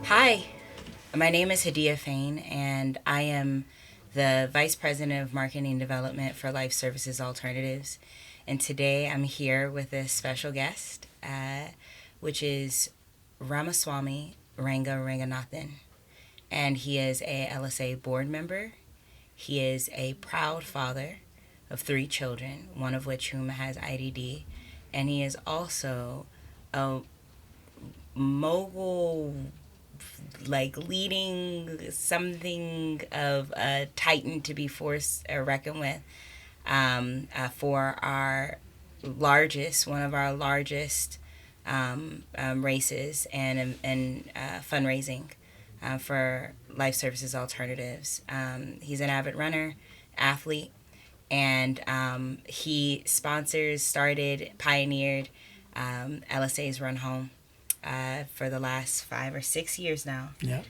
Hi, my name is Hadia Fain, and I am the Vice President of Marketing Development for Life Services Alternatives. And today I'm here with a special guest, which is Ramaswamy Ranganathan. And he is a LSA board member. He is a proud father of 3 children, one of which whom has IDD. And he is also a mogul, like leading something of a titan to be forced or reckoned with, for our one of our largest races and fundraising for Life Services Alternatives. He's an avid runner, athlete, and he pioneered LSA's Run Home for the last 5 or 6 years now. Yeah.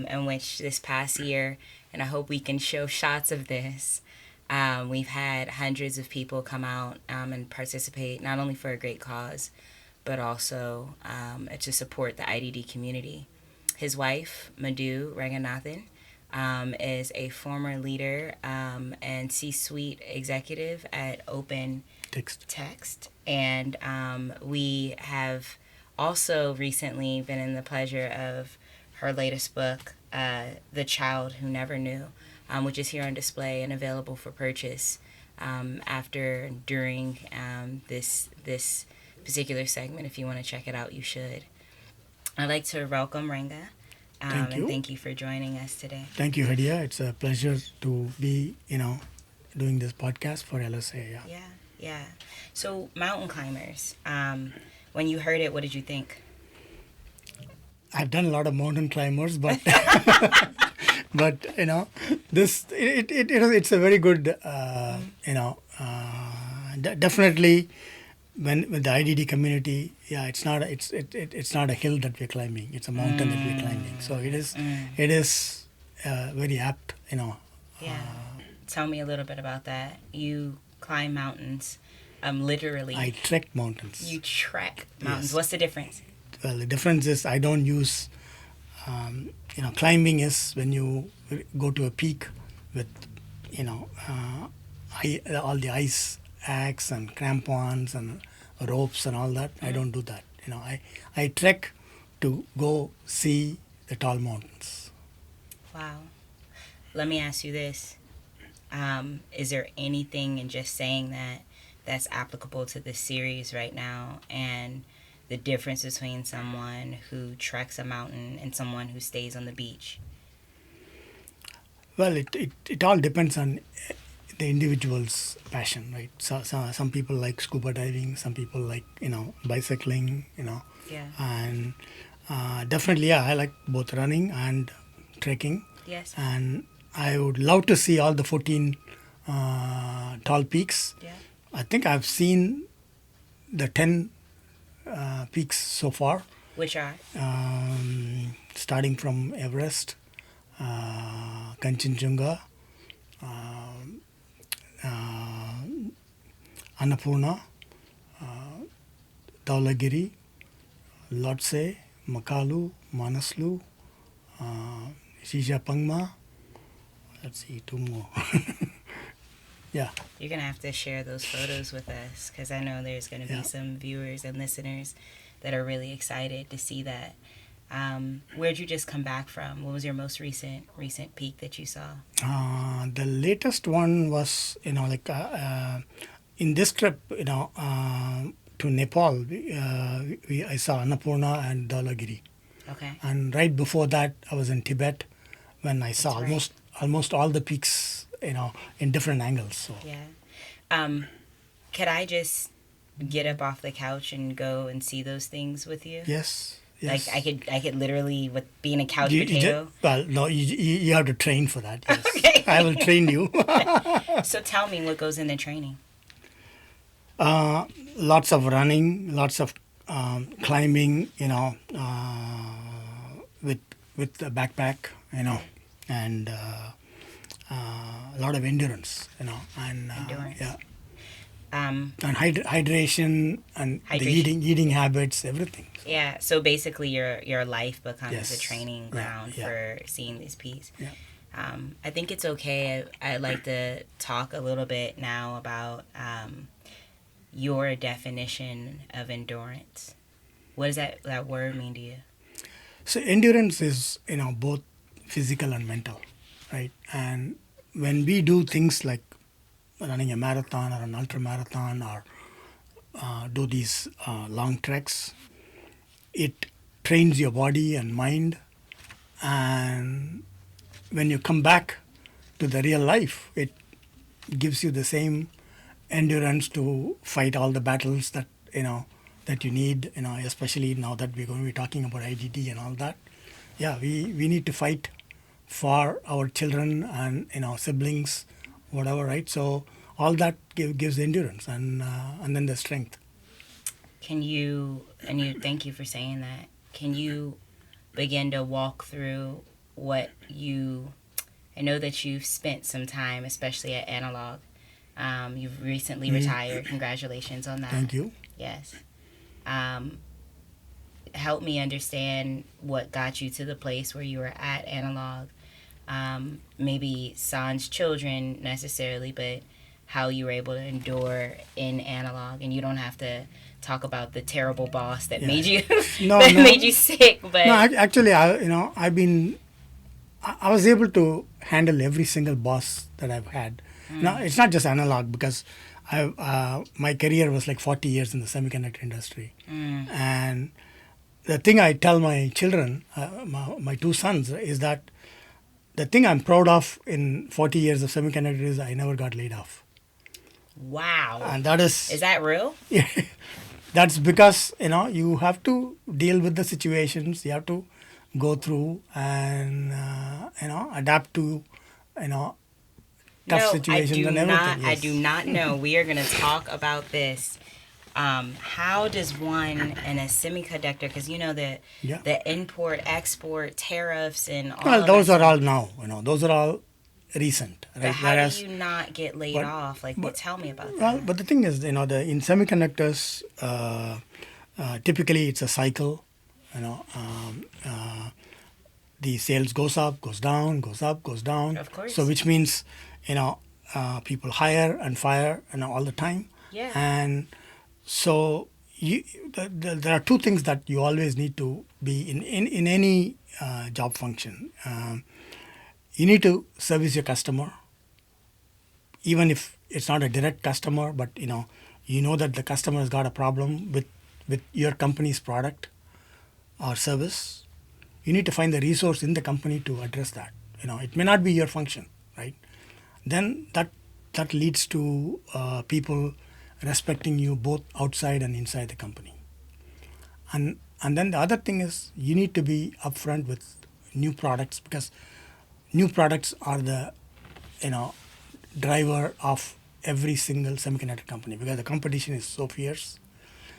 In which this past year, and I hope we can show shots of this, we've had hundreds of people come out and participate, not only for a great cause, but also to support the IDD community. His wife, Madhu Ranganathan, is a former leader and C-suite executive at Open Text. And we have also recently been in the pleasure of her latest book, The Child Who Never Knew, which is here on display and available for purchase during this particular segment. If you want to check it out, you should. I'd like to welcome Ranga. Thank you. And thank you for joining us today. Thank you, Hadia. It's a pleasure to be, doing this podcast for LSA. Yeah. So, mountain climbers. When you heard it, what did you think? I've done a lot of mountain climbers, but but it's a very good definitely when with the IDD community. Yeah, it's not a hill that we're climbing. It's a mountain that we're climbing. So it is very apt. Yeah. Tell me a little bit about that. You climb mountains. Literally. I trek mountains. You trek mountains. Yes. What's the difference? Well, the difference is I don't use, climbing is when you go to a peak with, all the ice axe and crampons and ropes and all that. I don't do that. I trek to go see the tall mountains. Wow. Let me ask you this. Is there anything in just saying that that's applicable to this series right now, and the difference between someone who treks a mountain and someone who stays on the beach? Well, it all depends on the individual's passion, right? So some people like scuba diving, some people like bicycling, Yeah. and definitely, yeah, I like both running and trekking. Yes. And I would love to see all the 14 tall peaks. Yeah. I think I've seen the 10 peaks so far. Which are? Starting from Everest, Kanchenjunga, Annapurna, Dhaulagiri, Lhotse, Makalu, Manaslu, Shishapangma. Let's see, 2 more. Yeah. You're going to have to share those photos with us, because I know there's going to be some viewers and listeners that are really excited to see that. Where'd you just come back from? What was your most recent peak that you saw? The latest one was, in this trip, to Nepal, I saw Annapurna and Dhaulagiri. Okay. And right before that, I was in Tibet when I saw right. almost all the peaks, in different angles. So. Yeah. Could I just get up off the couch and go and see those things with you? Yes. Like I could literally being a couch potato. No, you have to train for that. Yes. Okay. I will train you. So tell me what goes into training. Lots of running, lots of climbing. With the backpack. And a lot of endurance. And Endurance. yeah. And hydration and the eating habits, everything. Yeah, so basically your life becomes Yes. a training ground for seeing these peaks. Yeah. I think it's okay. I'd like to talk a little bit now about your definition of endurance. What does that word mean to you? So endurance is, both physical and mental, right? And when we do things like running a marathon or an ultra marathon or do these long treks, it trains your body and mind. And when you come back to the real life, it gives you the same endurance to fight all the battles that you need, especially now that we're going to be talking about IDD and all that. Yeah, we need to fight for our children and siblings, whatever, right? So all that gives endurance and then the strength. Can you, and you, thank you for saying that. Can you begin to walk through what you, I know that you've spent some time, especially at Analog. You've recently retired. Congratulations on that. Thank you. Yes. Help me understand what got you to the place where you were at Analog. Maybe San's children necessarily, but how you were able to endure in Analog. And you don't have to talk about the terrible boss that made you made you sick. But no, actually, I was able to handle every single boss that I've had. Now it's not just Analog, because my career was like 40 years in the semiconductor industry, and the thing I tell my children, my two sons, is that the thing I'm proud of in 40 years of semiconductor is I never got laid off. Wow. And that is that real? Yeah, that's because you have to deal with the situations. You have to go through and adapt to tough situations and everything. I do not know. We are going to talk about this. How does one in a semiconductor, because the import export tariffs and all. Well, those are all now. Those are all recent. Right? But how do you not get laid off? Tell me about that. Well, but the thing is, in semiconductors, typically it's a cycle. The sales goes up, goes down, goes up, goes down. Of course. So which means, people hire and fire, all the time. Yeah. And so there are two things that you always need to be in any job function. You need to service your customer, even if it's not a direct customer, but you know that the customer has got a problem with your company's product or service. You need to find the resource in the company to address that. It may not be your function, right? Then that leads to people respecting you both outside and inside the company. And then the other thing is you need to be upfront with new products, because new products are the driver of every single semiconductor company, because the competition is so fierce.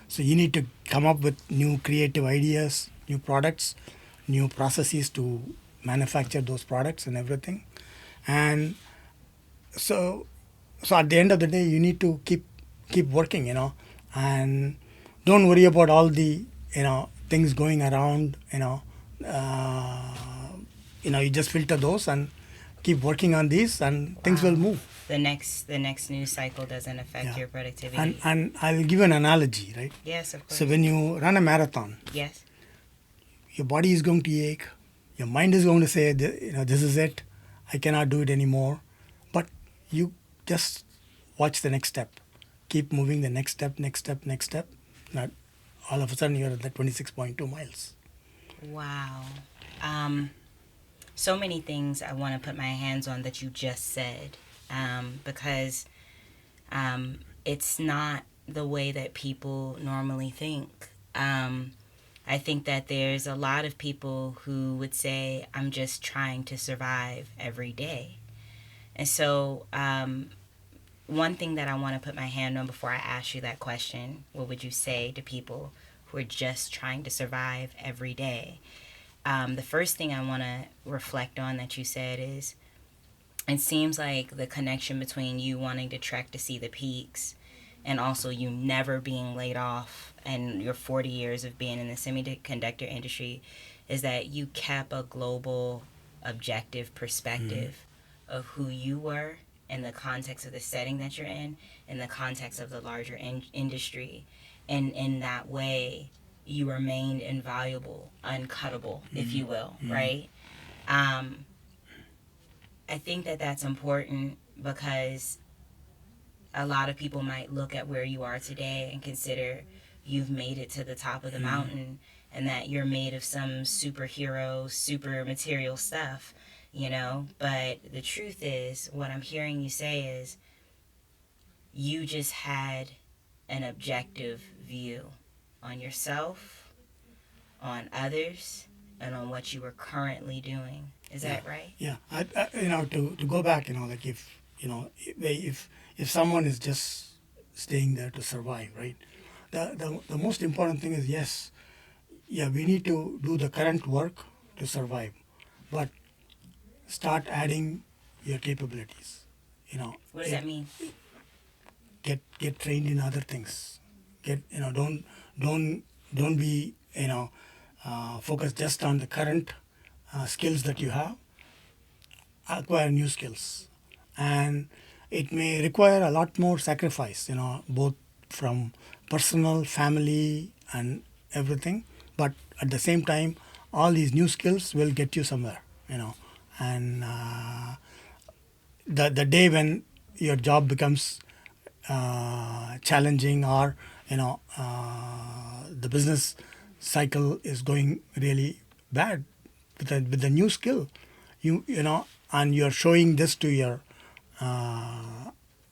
So you need to come up with new creative ideas, new products, new processes to manufacture those products and everything. And so at the end of the day, you need to keep working, and don't worry about all the things going around. You just filter those and keep working on these, and things will move. The next news cycle doesn't affect your productivity. And I'll give an analogy, right? Yes, of course. So when you run a marathon, yes, your body is going to ache. Your mind is going to say, this is it. I cannot do it anymore. But you just watch the next step. Keep moving the next step, next step, next step. Not all of a sudden you're at the 26.2 miles. Wow. So many things I want to put my hands on that you just said, because it's not the way that people normally think. I think that there's a lot of people who would say, I'm just trying to survive every day. And so one thing that I want to put my hand on before I ask you that question, what would you say to people who are just trying to survive every day? The first thing I want to reflect on that you said is, it seems like the connection between you wanting to trek to see the peaks and also you never being laid off and your 40 years of being in the semiconductor industry is that you kept a global objective perspective of who you were in the context of the setting that you're in the context of the larger industry. And in that way, you remained invaluable, uncuttable, if you will, right? Um, I think that that's important because a lot of people might look at where you are today and consider you've made it to the top of the mountain and that you're made of some superhero, super material stuff, you know? But the truth is, what I'm hearing you say is you just had an objective view on yourself, on others, and on what you were currently doing. Is that right? Yeah, to go back, like if someone is just staying there to survive, right? The most important thing is yes, yeah, we need to do the current work to survive, but start adding your capabilities. What does that mean? Get trained in other things. Don't be focus just on the current skills that you have. Acquire new skills, and it may require a lot more sacrifice, both from personal, family, and everything. But at the same time, all these new skills will get you somewhere, and the day when your job becomes challenging, or the business cycle is going really bad, with the new skill, and you're showing this to your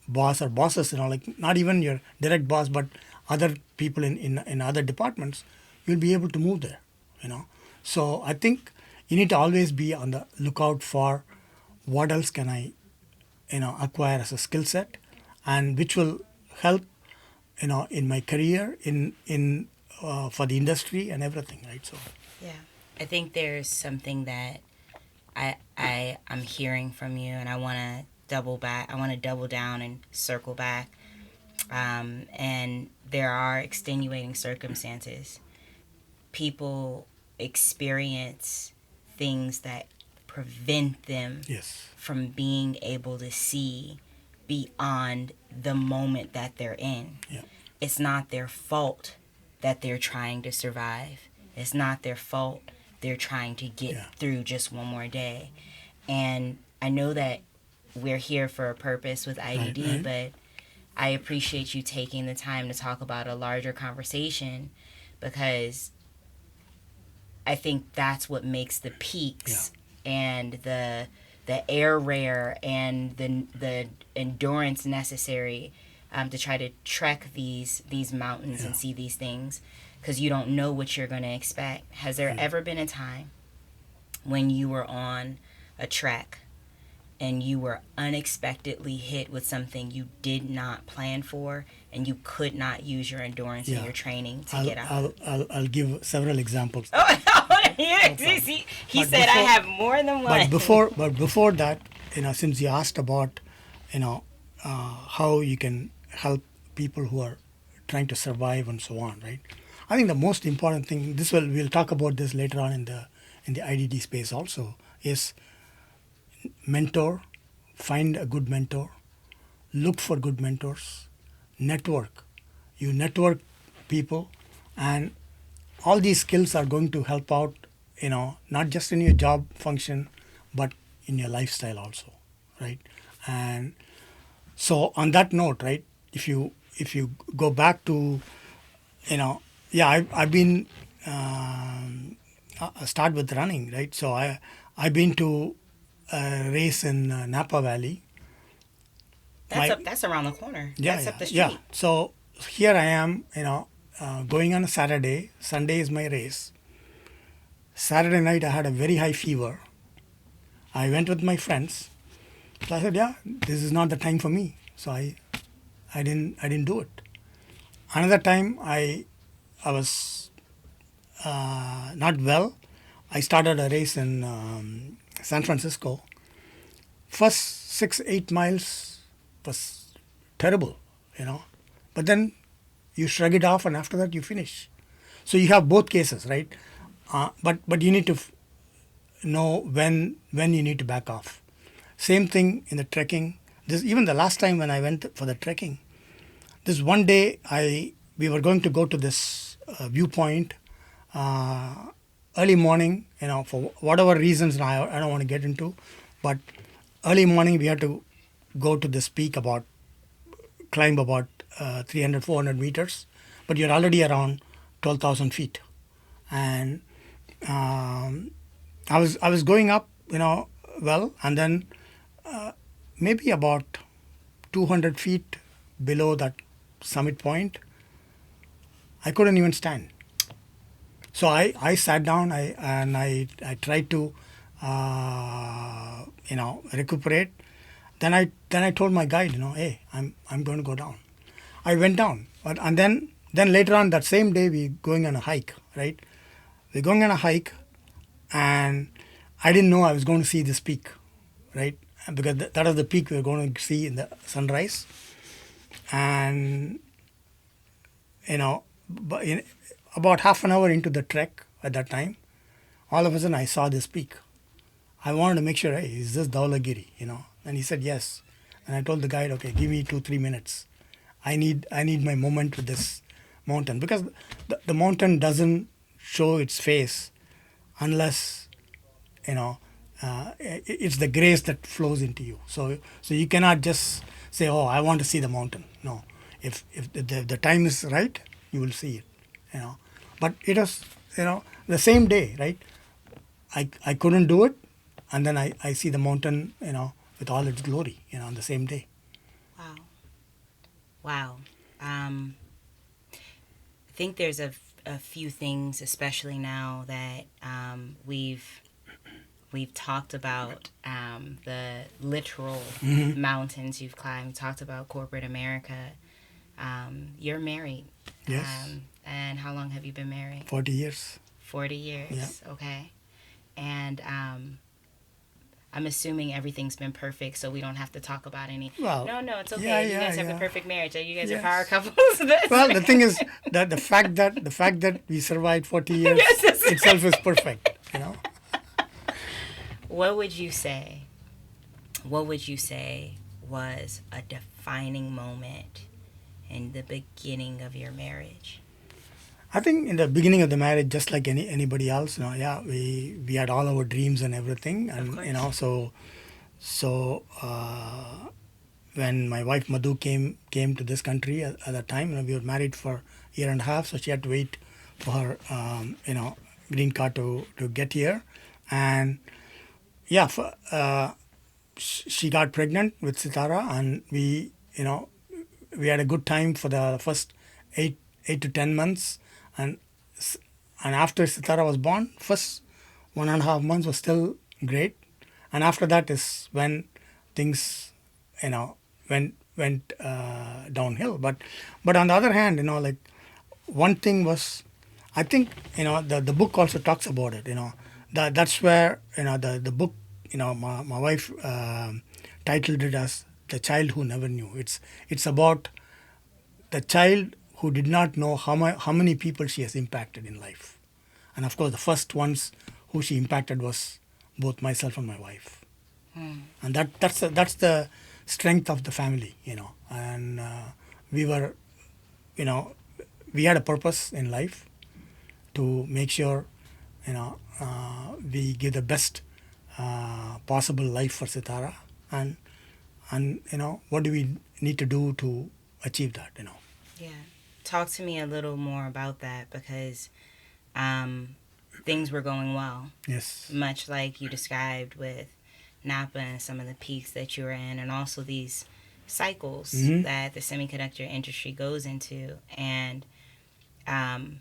boss or bosses, like not even your direct boss, but other people in other departments, you'll be able to move there. So I think you need to always be on the lookout for what else can I acquire as a skill set, and which will help in my career, in for the industry and everything, right? So yeah, I think there's something that I'm hearing from you, and I want to double back. I want to double down and circle back. And there are extenuating circumstances. People experience things that prevent them yes, from being able to see beyond the moment that they're in. yeah, It's not their fault that they're trying to survive. It's not their fault they're trying to get yeah, through just one more day. And I know that we're here for a purpose with IDD, right. but I appreciate you taking the time to talk about a larger conversation, because I think that's what makes the peaks and the air rare and the endurance necessary to try to trek these mountains and see these things, because you don't know what you're going to expect. Has there ever been a time when you were on a trek and you were unexpectedly hit with something you did not plan for, and you could not use your endurance and your training to get out? I'll give several examples. Oh, I want to hear it. He said I have more than one. But before that, since you asked about, how you can help people who are trying to survive and so on, right? I think the most important thing, we'll talk about this later on in the IDD space also, is mentor. Find a good mentor. Look for good mentors. Network. You network people, and all these skills are going to help out, not just in your job function, but in your lifestyle also, right? And so on that note, right, if you go back to, I've been start with running, right? So I've been to a race in Napa Valley. That's around the corner. That's up the street. Yeah. So here I am, going on a Saturday. Sunday is my race. Saturday night I had a very high fever. I went with my friends. So I said, this is not the time for me. So I didn't do it. Another time I was not well. I started a race in San Francisco. First 6-8 miles was terrible, but but then you shrug it off, and after that you finish. So you have both cases, right? But you need to know when you need to back off. Same thing in the trekking. This even the last time when I went for the trekking, this one day we were going to go to this viewpoint uh, early morning. For whatever reasons, and I don't want to get into, but early morning we had to go to this peak climb about 300 400 meters, but you're already around 12,000 feet, and I was going up, well, and then maybe about 200 feet below that summit point, I couldn't even stand. So I sat down, I tried to recuperate. Then I told my guide, hey, I'm going to go down. I went down, and then later on that same day we going on a hike, right? We're going on a hike, and I didn't know I was going to see this peak, right? Because that is the peak we were going to see in the sunrise, and but about half an hour into the trek at that time, all of a sudden I saw this peak. I wanted to make sure, hey, is this Dhaulagiri? And he said yes. And I told the guide, okay, give me 2-3 minutes. I need my moment with this mountain, because the mountain doesn't show its face unless it's the grace that flows into you. So you cannot just say, oh, I want to see the mountain. No, if the time is right, you will see it. But it was the same day, right? I couldn't do it, and then I see the mountain with all its glory on the same day. Wow. I think there's a few things, especially now that we've talked about the literal mountains you've climbed, talked about corporate America. You're married. Yes. And how long have you been married? 40 years. 40 years. Yeah. Okay. And I'm assuming everything's been perfect, so we don't have to talk about any. Well, no, it's okay. yeah, you guys have yeah. a perfect marriage. You guys Yes. are power couples. Well, the thing is that the fact that we survived 40 years Yes. itself is perfect. What would you say? What would you say was a defining moment in the beginning of your marriage? I think in the beginning of the marriage, just like anybody else, we had all our dreams and everything, and so when my wife Madhu came to this country at that time, we were married for a year and a half, so she had to wait for her green card to get here, and she got pregnant with Sitara, and we had a good time for the first 8 to 10 months. And after Sitara was born, first 1.5 months was still great, and after that is when things went downhill. But on the other hand, like one thing was, I think the book also talks about it. That's where the book my wife titled it as The Child Who Never Knew. It's about the child who did not know how many people she has impacted in life. And of course, the first ones who she impacted was both myself and my wife. And that's the strength of the family, And we were, we had a purpose in life to make sure, we give the best possible life for Sitara. And what do we need to do to achieve that, Yeah. Talk to me a little more about that, because things were going well. Yes. Much like you described with Napa and some of the peaks that you were in, and also these cycles that the semiconductor industry goes into. And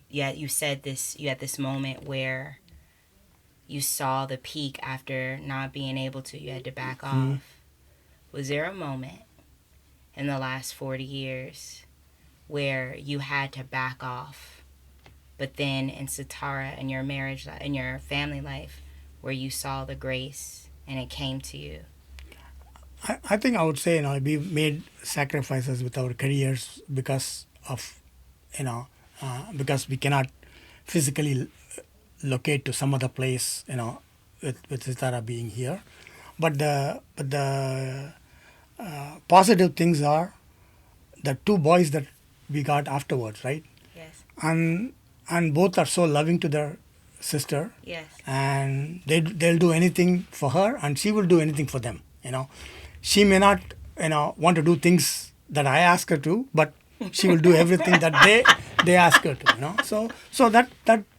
you said you had this moment where you saw the peak after not being able to. You had to back off. Was there a moment in the last 40 years where you had to back off, but then in Sitara, in your marriage, in your family life, where you saw the grace and it came to you? I think I would say, we made sacrifices with our careers because of, because we cannot physically locate to some other place, with Sitara being here. But the positive things are the two boys that we got afterwards, right? Yes. And both are so loving to their sister, Yes. and they'll do anything for her, and she will do anything for them. She may not want to do things that I ask her to, but she will do everything that they ask her to. So that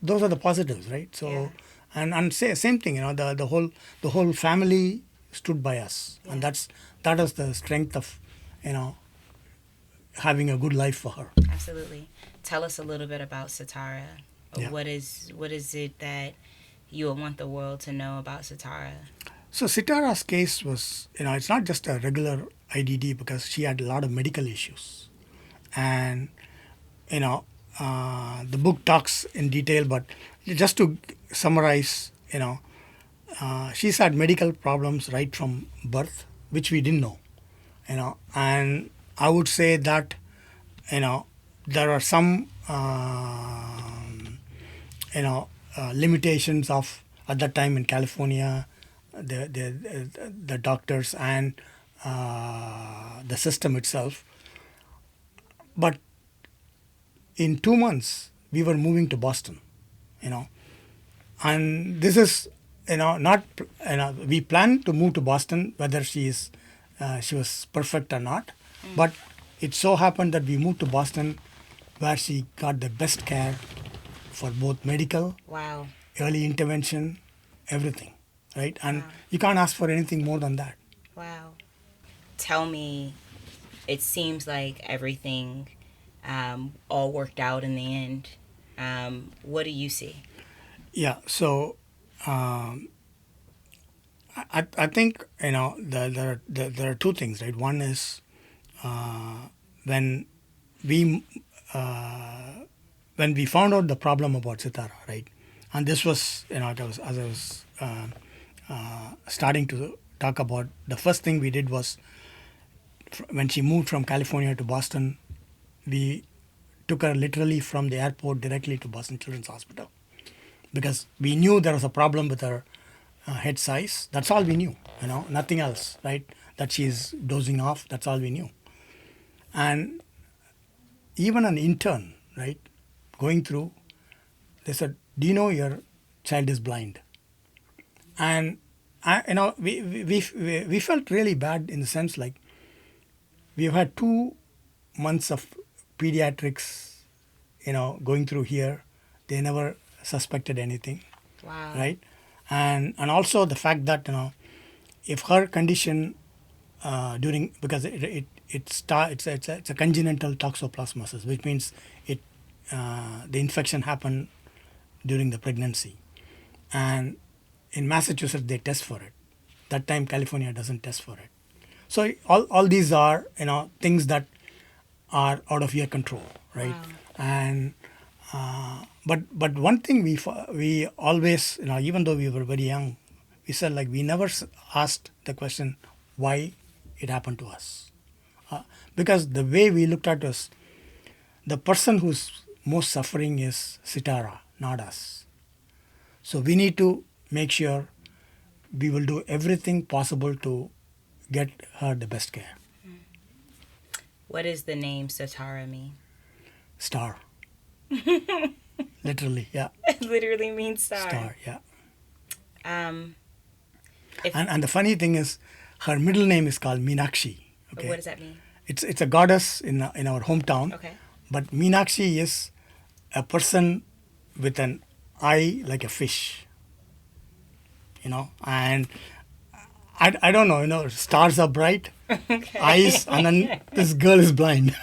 those are the positives, right? So Yeah. and say same thing. The whole family stood by us, and Yeah. that is the strength of you know having a good life for her. Absolutely. Tell us a little bit about Sitara. Yeah. What is it that you would want the world to know about Sitara? So Sitara's case was, it's not just a regular IDD because she had a lot of medical issues, and you know, the book talks in detail, but just to summarize, she's had medical problems right from birth, which we didn't know, and I would say that, there are some, limitations of at that time in California, the doctors and the system itself. But in 2 months, we were moving to Boston, you know, and this is, not, we planned to move to Boston, whether she was perfect or not. But it so happened that we moved to Boston, where she got the best care for both medical, Wow. early intervention, everything, right? And Wow. you can't ask for anything more than that. Wow. Tell me, it seems like everything all worked out in the end. What do you see? Yeah. So I think, there are two things, right? One is, when we when we found out the problem about Sitara, right? And this was, as I was starting to talk about, the first thing we did was, when she moved from California to Boston, we took her literally from the airport directly to Boston Children's Hospital, because we knew there was a problem with her head size. That's all we knew, nothing else, right? That she's dozing off, that's all we knew. And even an intern, right, going through, they said, "Do you know your child is blind?" And we felt really bad, in the sense, like, we've had 2 months of pediatrics, going through here. They never suspected anything, Wow. right? And also the fact that, if her condition, during, because it's a congenital toxoplasmosis, which means the infection happened during the pregnancy, and in Massachusetts they test for it. That time California doesn't test for it. So all these are, things that are out of your control, right? Wow. And but one thing we always, even though we were very young, we said, like, we never asked the question why it happened to us, because the way we looked at us, the person who's most suffering is Sitara, not us. So we need to make sure we will do everything possible to get her the best care. What does the name Sitara mean? Star. Literally, yeah. It literally means star. Star, yeah. Um, And the funny thing is, her middle name is called Meenakshi. Okay. What does that mean? It's a goddess in our hometown. Okay. But Meenakshi is a person with an eye like a fish. And I don't know, stars are bright, Okay. eyes, and then this girl is blind.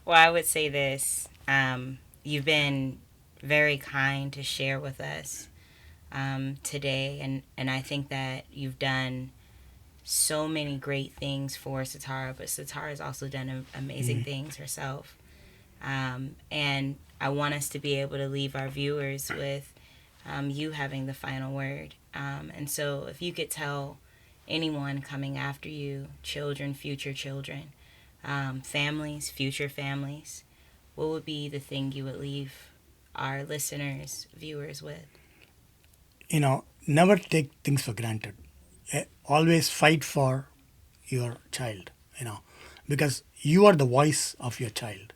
Well, I would say this. You've been very kind to share with us today, and I think that you've done so many great things for Sitara, but Sitara has also done amazing things herself. And I want us to be able to leave our viewers with you having the final word. And so if you could tell anyone coming after you, children, future children, families, future families, what would be the thing you would leave our listeners, viewers with? Never take things for granted. Always fight for your child, because you are the voice of your child.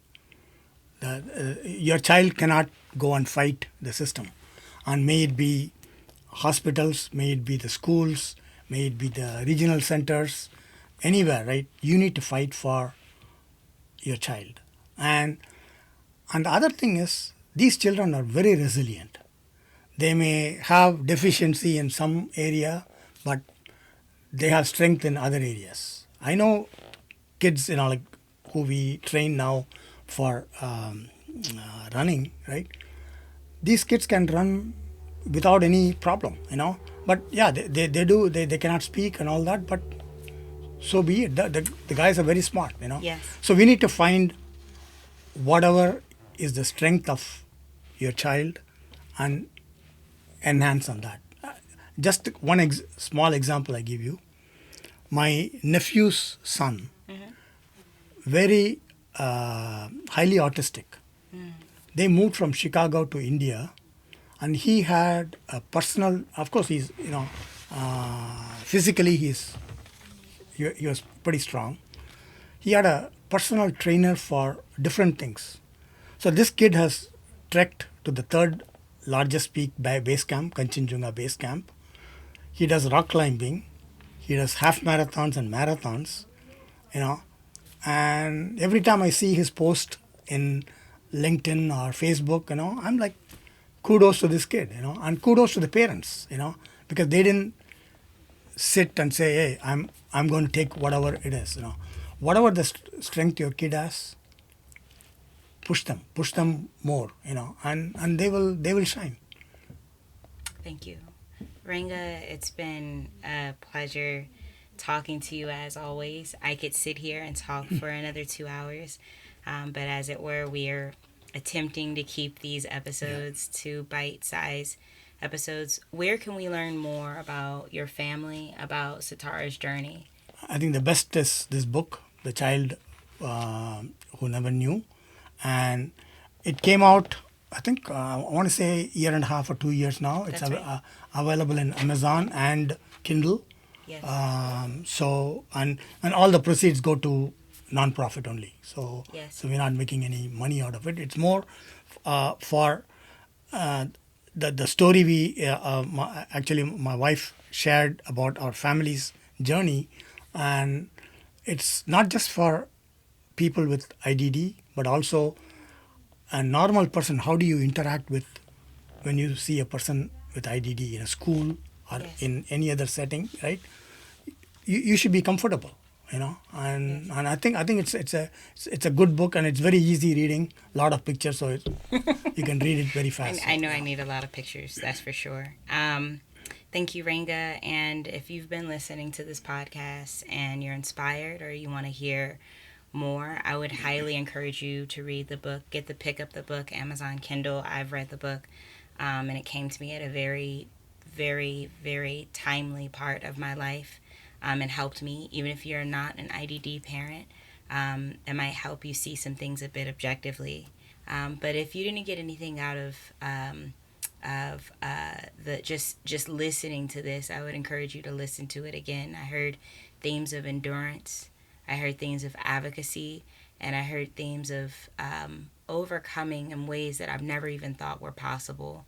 Your child cannot go and fight the system. And may it be hospitals, may it be the schools, may it be the regional centers, anywhere, right? You need to fight for your child. And the other thing is, these children are very resilient. They may have deficiency in some area, but they have strength in other areas. I know kids, like who we train now for running, right? These kids can run without any problem. But yeah, they do, they cannot speak and all that, but so be it. The guys are very smart. Yes. So we need to find whatever is the strength of your child and enhance on that. Just one small example I give you. My nephew's son, very highly autistic. They moved from Chicago to India, and he had a personal. Of course, he's physically he was pretty strong. He had a personal trainer for different things. So this kid has trekked to the third largest peak by base camp, Kanchenjunga base camp. He does rock climbing. He does half marathons and marathons. And every time I see his post in LinkedIn or Facebook, I'm like, kudos to this kid, and kudos to the parents, because they didn't sit and say, hey, I'm going to take whatever it is. Whatever the strength your kid has, push them more, and they will shine. Thank you. Ranga, it's been a pleasure talking to you as always. I could sit here and talk for another 2 hours, but as it were, we are attempting to keep these episodes to bite-sized episodes. Where can we learn more about your family, about Sitara's journey? I think the best is this book, The Child Who Never Knew. And it came out, I think, I want to say a year and a half or 2 years now. It's right. Available in Amazon and Kindle. Yes. So and all the proceeds go to non-profit only. So Yes. so we're not making any money out of it. It's more for the story actually my wife shared about our family's journey, and it's not just for people with IDD, but also a normal person. How do you interact with when you see a person with IDD in a school or Yes. in any other setting, right? You should be comfortable, and I think it's a good book, and it's very easy reading. A lot of pictures, so you can read it very fast. I know I need a lot of pictures, that's for sure. Thank you, Ranga. And if you've been listening to this podcast and you're inspired or you want to hear more, I would highly encourage you to read the book. Pick up the book, Amazon Kindle. I've read the book, and it came to me at a very, very, very timely part of my life, and helped me. Even if you're not an IDD parent, it might help you see some things a bit objectively. But if you didn't get anything out of the just listening to this, I would encourage you to listen to it again. I heard themes of endurance, I heard themes of advocacy, and I heard themes of overcoming in ways that I've never even thought were possible.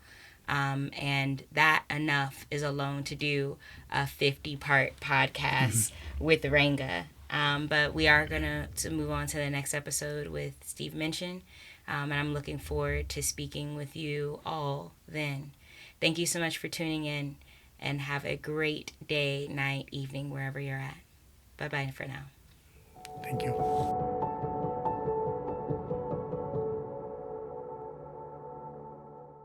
And that enough is alone to do a 50-part podcast with Ranga. But we are going to move on to the next episode with Steve Minchin. And I'm looking forward to speaking with you all then. Thank you so much for tuning in, and have a great day, night, evening, wherever you're at. Bye-bye for now. Thank you.